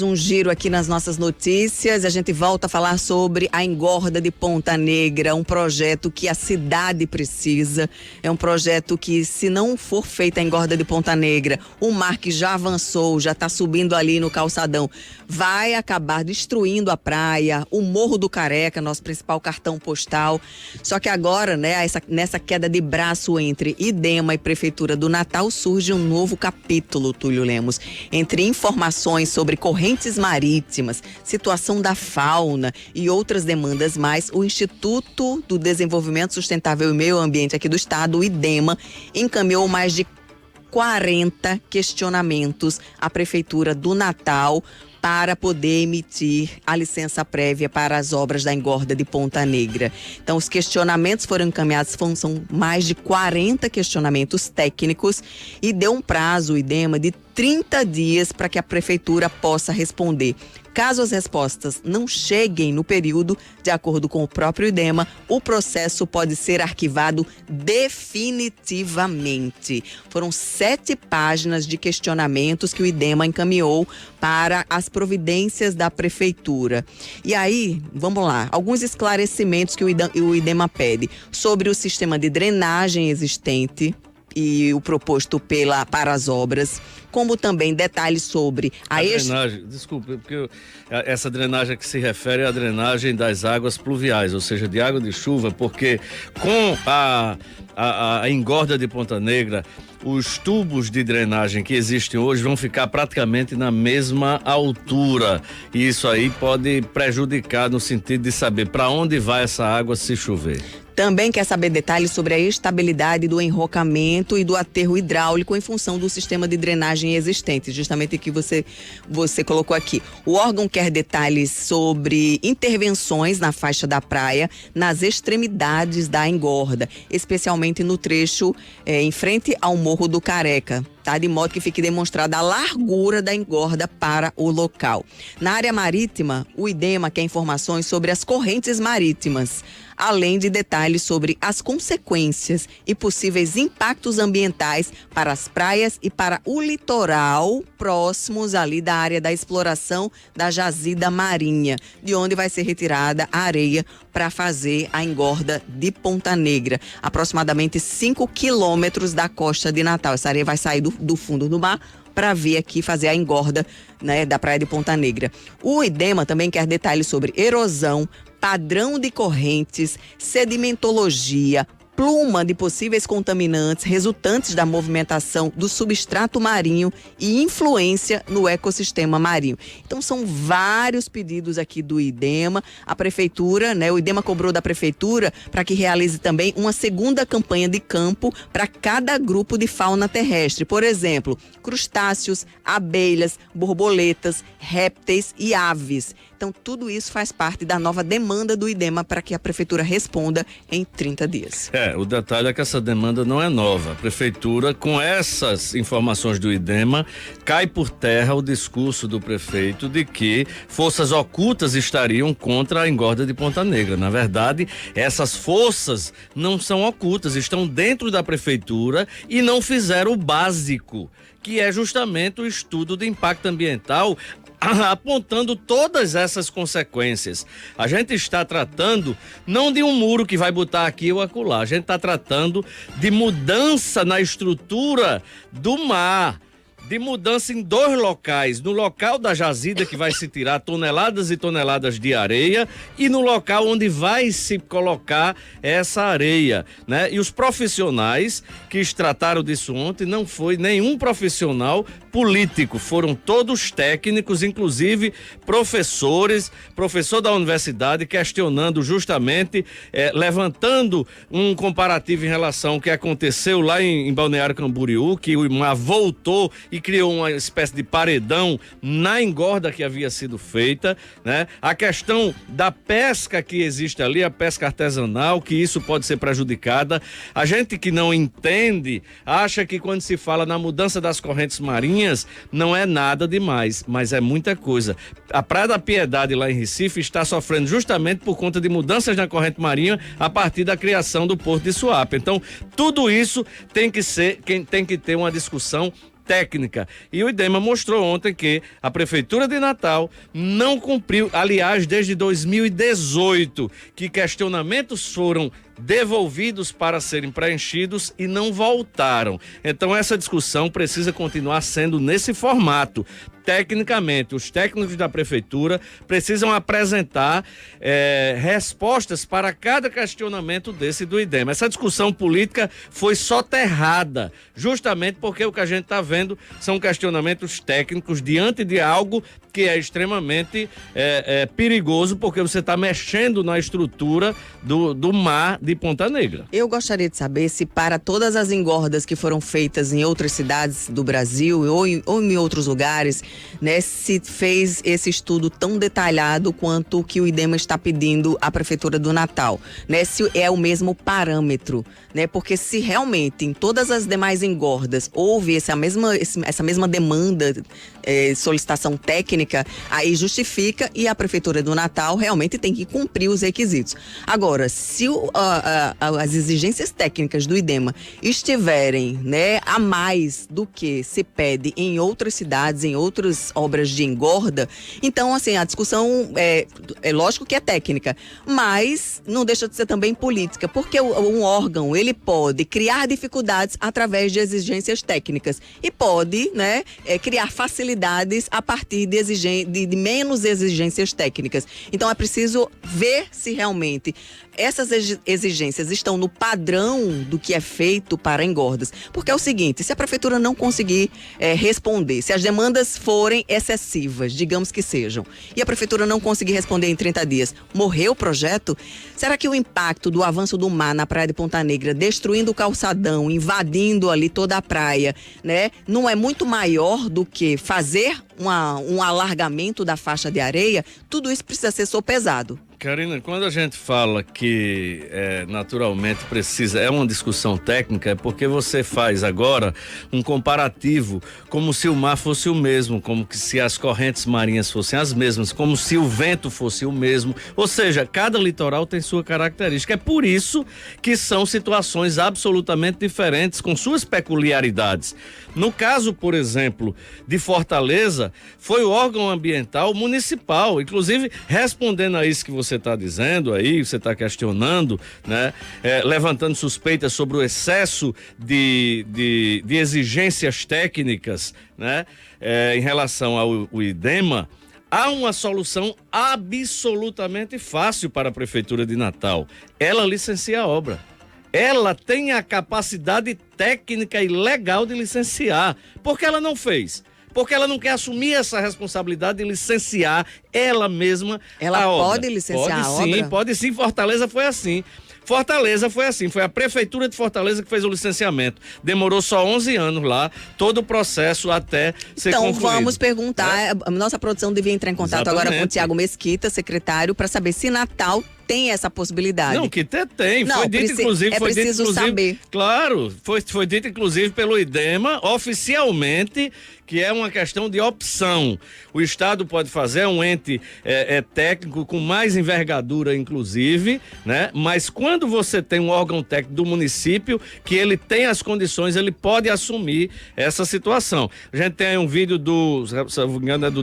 Um giro aqui nas nossas notícias, a gente volta a falar sobre a engorda de Ponta Negra, um projeto que a cidade precisa, é um projeto que, se não for feita a engorda de Ponta Negra, o mar que já avançou, já está subindo ali no calçadão, vai acabar destruindo a praia, o Morro do Careca, nosso principal cartão postal. Só que agora, né, nessa queda de braço entre IDEMA e Prefeitura do Natal, surge um novo capítulo, Túlio Lemos, entre informações sobre correntes marítimas, situação da fauna e outras demandas mais. O Instituto do Desenvolvimento Sustentável e Meio Ambiente aqui do estado, o IDEMA, encaminhou mais de 40 questionamentos à Prefeitura do Natal para poder emitir a licença prévia para as obras da engorda de Ponta Negra. Então, os questionamentos foram encaminhados, são mais de 40 questionamentos técnicos, e deu um prazo, o IDEMA, de 30 dias para que a Prefeitura possa responder. Caso as respostas não cheguem no período, de acordo com o próprio IDEMA, o processo pode ser arquivado definitivamente. Foram 7 páginas de questionamentos que o IDEMA encaminhou para as providências da Prefeitura. E aí, vamos lá, alguns esclarecimentos que o IDEMA pede sobre o sistema de drenagem existente e o proposto para as obras, como também detalhes sobre a drenagem. Desculpe, porque essa drenagem que se refere à drenagem das águas pluviais, ou seja, de água de chuva, porque com a engorda de Ponta Negra, os tubos de drenagem que existem hoje vão ficar praticamente na mesma altura, e isso aí pode prejudicar no sentido de saber para onde vai essa água se chover. Também quer saber detalhes sobre a estabilidade do enrocamento e do aterro hidráulico em função do sistema de drenagem existente, justamente o que você colocou aqui. O órgão quer detalhes sobre intervenções na faixa da praia, nas extremidades da engorda, especialmente no trecho em frente ao Morro do Careca, tá? De modo que fique demonstrada a largura da engorda para o local. Na área marítima, o IDEMA quer informações sobre as correntes marítimas, além de detalhes sobre as consequências e possíveis impactos ambientais para as praias e para o litoral próximos ali da área da exploração da jazida marinha, de onde vai ser retirada a areia para fazer a engorda de Ponta Negra, aproximadamente 5 quilômetros da costa de Natal. Essa areia vai sair do fundo do mar para vir aqui fazer a engorda, né, da praia de Ponta Negra. O IDEMA também quer detalhes sobre erosão, padrão de correntes, sedimentologia, pluma de possíveis contaminantes resultantes da movimentação do substrato marinho e influência no ecossistema marinho. Então, são vários pedidos aqui do IDEMA. A Prefeitura, né, o IDEMA cobrou da Prefeitura para que realize também uma segunda campanha de campo para cada grupo de fauna terrestre. Por exemplo, crustáceos, abelhas, borboletas, répteis e aves. Então, tudo isso faz parte da nova demanda do IDEMA para que a Prefeitura responda em 30 dias. O detalhe é que essa demanda não é nova. A Prefeitura, com essas informações do IDEMA, cai por terra o discurso do prefeito de que forças ocultas estariam contra a engorda de Ponta Negra. Na verdade, essas forças não são ocultas, estão dentro da Prefeitura e não fizeram o básico, que é justamente o estudo de impacto ambiental, apontando todas essas consequências. A gente está tratando não de um muro que vai botar aqui ou acolá, a gente está tratando de mudança na estrutura do mar, de mudança em 2 locais, no local da jazida que vai se tirar toneladas e toneladas de areia e no local onde vai se colocar essa areia, né? E os profissionais que trataram disso ontem não foi nenhum profissional político, foram todos técnicos, inclusive professor da universidade, questionando justamente, levantando um comparativo em relação ao que aconteceu lá em Balneário Camboriú, que o mar voltou e criou uma espécie de paredão na engorda que havia sido feita, né? A questão da pesca que existe ali, a pesca artesanal, que isso pode ser prejudicada. A gente que não entende, acha que quando se fala na mudança das correntes marinhas, não é nada demais, mas é muita coisa. A Praia da Piedade lá em Recife está sofrendo justamente por conta de mudanças na corrente marinha a partir da criação do Porto de Suape. Então, tudo isso tem que ter uma discussão técnica. E o IDEMA mostrou ontem que a Prefeitura de Natal não cumpriu, aliás, desde 2018, que questionamentos foram devolvidos para serem preenchidos e não voltaram. Então essa discussão precisa continuar sendo nesse formato. Tecnicamente, os técnicos da prefeitura precisam apresentar respostas para cada questionamento desse do IDEMA. Essa discussão política foi soterrada, justamente porque o que a gente está vendo são questionamentos técnicos diante de algo que é extremamente perigoso, porque você está mexendo na estrutura do mar de Ponta Negra. Eu gostaria de saber se para todas as engordas que foram feitas em outras cidades do Brasil ou em outros lugares, né, se fez esse estudo tão detalhado quanto o que o IDEMA está pedindo à Prefeitura do Natal, né, se é o mesmo parâmetro, né, porque se realmente em todas as demais engordas houve essa mesma demanda, solicitação técnica, aí justifica e a Prefeitura do Natal realmente tem que cumprir os requisitos. Agora, se as exigências técnicas do IDEMA estiverem, né, a mais do que se pede em outras cidades, em outras obras de engorda, então, assim, a discussão é lógico que é técnica, mas não deixa de ser também política, porque um órgão, ele pode criar dificuldades através de exigências técnicas e pode, né, criar facilidades a partir de menos exigências técnicas. Então, é preciso ver se realmente essas exigências estão no padrão do que é feito para engordas. Porque é o seguinte, se a prefeitura não conseguir responder, se as demandas forem excessivas, digamos que sejam, e a prefeitura não conseguir responder em 30 dias, morreu o projeto? Será que o impacto do avanço do mar na praia de Ponta Negra, destruindo o calçadão, invadindo ali toda a praia, né, não é muito maior do que fazer um alargamento da faixa de areia? Tudo isso precisa ser sopesado. Karina, quando a gente fala que naturalmente é uma discussão técnica, é porque você faz agora um comparativo como se o mar fosse o mesmo, como se as correntes marinhas fossem as mesmas, como se o vento fosse o mesmo, ou seja, cada litoral tem sua característica. É por isso que são situações absolutamente diferentes, com suas peculiaridades. No caso, por exemplo, de Fortaleza, foi o órgão ambiental municipal, inclusive respondendo a isso que você está dizendo aí, você está questionando, né, levantando suspeitas sobre o excesso de exigências técnicas, né, em relação ao IDEMA. Há uma solução absolutamente fácil para a Prefeitura de Natal. Ela licencia a obra. Ela tem a capacidade técnica e legal de licenciar. Por que ela não fez? Porque ela não quer assumir essa responsabilidade de licenciar ela mesma a obra. Ela pode licenciar a obra? Pode sim, pode sim. Fortaleza foi assim. Foi a Prefeitura de Fortaleza que fez o licenciamento. Demorou só 11 anos lá, todo o processo até ser concluído. Então vamos perguntar, a nossa produção devia entrar em contato agora com o Tiago Mesquita, secretário, para saber se Natal tem essa possibilidade. Não, que tem. Não, foi dito, inclusive, é preciso saber. Claro, foi dito, inclusive, pelo IDEMA, oficialmente, que é uma questão de opção. O Estado pode fazer um ente técnico com mais envergadura, inclusive, né? Mas quando você tem um órgão técnico do município, que ele tem as condições, ele pode assumir essa situação. A gente tem aí um vídeo do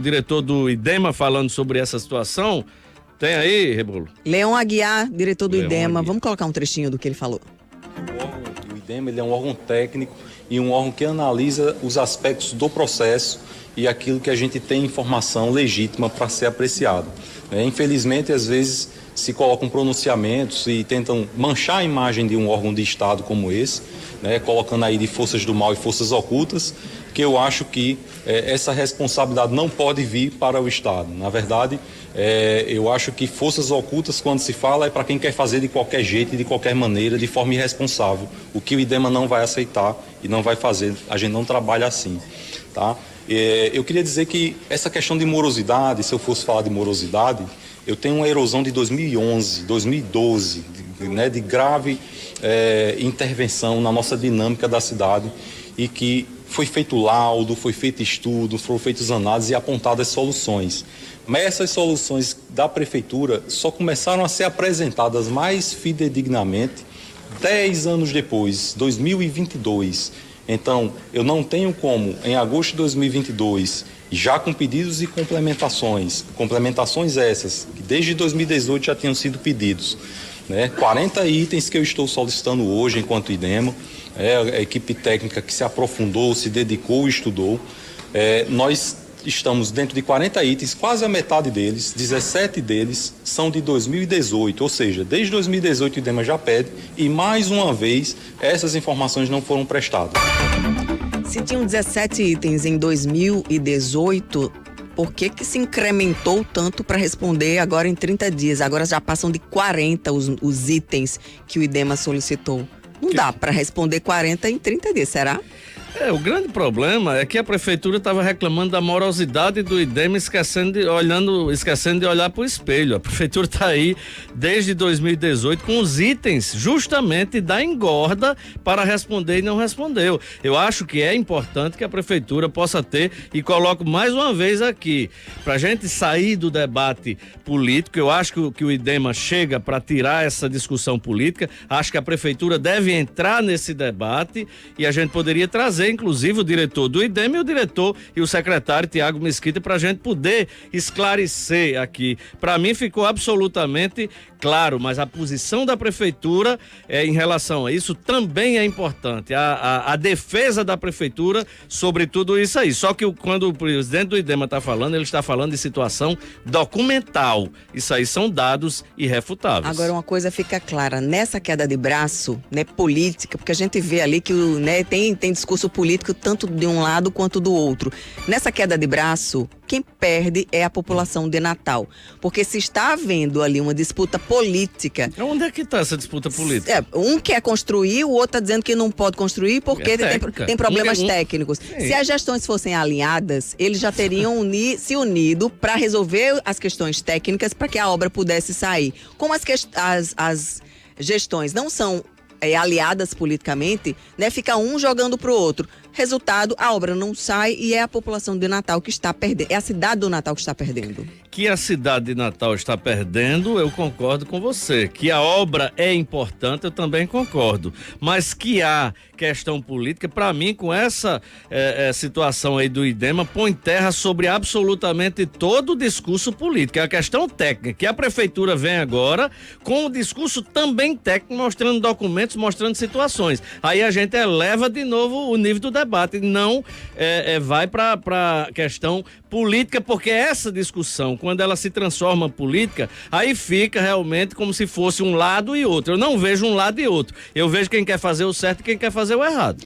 diretor do IDEMA falando sobre essa situação. Tem aí, Rebolo? Leão Aguiar, diretor do IDEMA. Vamos colocar um trechinho do que ele falou. O IDEMA, ele é um órgão técnico e um órgão que analisa os aspectos do processo e aquilo que a gente tem informação legítima para ser apreciado. Infelizmente, às vezes, se colocam pronunciamentos e tentam manchar a imagem de um órgão de Estado como esse, né, colocando aí de forças do mal e forças ocultas, que eu acho que essa responsabilidade não pode vir para o Estado. Na verdade, eu acho que forças ocultas, quando se fala, é para quem quer fazer de qualquer jeito e de qualquer maneira, de forma irresponsável. O que o IDEMA não vai aceitar e não vai fazer, a gente não trabalha assim, tá? Eu queria dizer que essa questão de morosidade, se eu fosse falar de morosidade, eu tenho uma erosão de 2011, 2012, né, de grave intervenção na nossa dinâmica da cidade e que foi feito laudo, foi feito estudo, foram feitas análises e apontadas soluções. Mas essas soluções da prefeitura só começaram a ser apresentadas mais fidedignamente 10 anos depois, 2022. Então, eu não tenho como, em agosto de 2022, já com pedidos e complementações essas, que desde 2018 já tinham sido pedidos, né? 40 itens que eu estou solicitando hoje enquanto IDEMA, a equipe técnica que se aprofundou, se dedicou e estudou. Nós estamos dentro de 40 itens, quase a metade deles, 17 deles são de 2018, ou seja, desde 2018 o IDEMA já pede e mais uma vez essas informações não foram prestadas. Se tinham 17 itens em 2018, por que se incrementou tanto para responder agora em 30 dias? Agora já passam de 40 os itens que o IDEMA solicitou. Não dá para responder 40 em 30 dias, será? O grande problema é que a prefeitura estava reclamando da morosidade do IDEMA, esquecendo de olhar para o espelho. A prefeitura está aí desde 2018 com os itens justamente da engorda para responder e não respondeu. Eu acho que é importante que a prefeitura possa ter, e coloco mais uma vez aqui, para a gente sair do debate político. Eu acho que o IDEMA chega para tirar essa discussão política. Acho que a prefeitura deve entrar nesse debate e a gente poderia trazer inclusive o diretor do IDEMA e o secretário Tiago Mesquita para a gente poder esclarecer aqui. Para mim ficou absolutamente claro, mas a posição da prefeitura em relação a isso também é importante. A defesa da prefeitura sobre tudo isso aí. Só que quando o presidente do IDEMA está falando, ele está falando de situação documental. Isso aí são dados irrefutáveis. Agora uma coisa fica clara, nessa queda de braço, né, política, porque a gente vê ali que tem discurso político tanto de um lado quanto do outro. Nessa queda de braço, quem perde é a população de Natal. Porque se está havendo ali uma disputa política... Onde é que está essa disputa política? Um quer construir, o outro está dizendo que não pode construir porque tem problemas técnicos. Se as gestões fossem alinhadas, eles já teriam se unido para resolver as questões técnicas para que a obra pudesse sair. Como as gestões não são aliadas politicamente, né? Fica um jogando pro outro. Resultado, a obra não sai e é a população de Natal que está perdendo. É a cidade do Natal que está perdendo. Que a cidade de Natal está perdendo, eu concordo com você. Que a obra é importante, eu também concordo. Mas que há questão política, para mim, com essa situação aí do IDEMA, põe terra sobre absolutamente todo o discurso político. É a questão técnica, que a prefeitura vem agora com o discurso também técnico, mostrando documentos, mostrando situações. Aí a gente eleva de novo o nível do debate, não vai para questão política, porque essa discussão, quando ela se transforma política, aí fica realmente como se fosse um lado e outro. Eu não vejo um lado e outro. Eu vejo quem quer fazer o certo e quem quer fazer o errado.